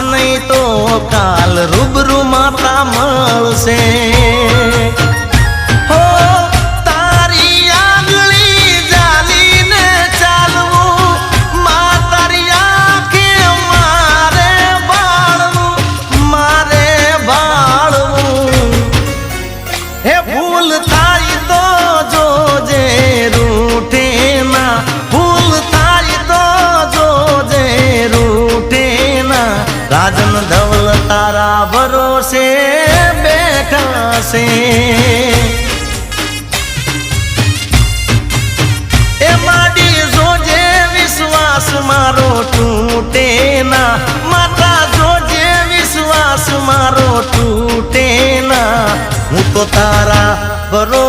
નહીં તો કાલ રૂબરૂ માતા મળશે હો તારી આંગળી જાલીને ચાલવું માતારી આંખે મારે ભાળવું હે ભૂલ થાય તો જોજે રૂઠે ના ભૂલ થાય તો જોજે રૂઠે ના રાજન ધવલ તારા ભરોસે બેઠા છે એ માડી જોજે વિશ્વાસ મારો તૂટે ના માતા જોજે વિશ્વાસ મારો તૂટે ના હું તો તારા ભરોસે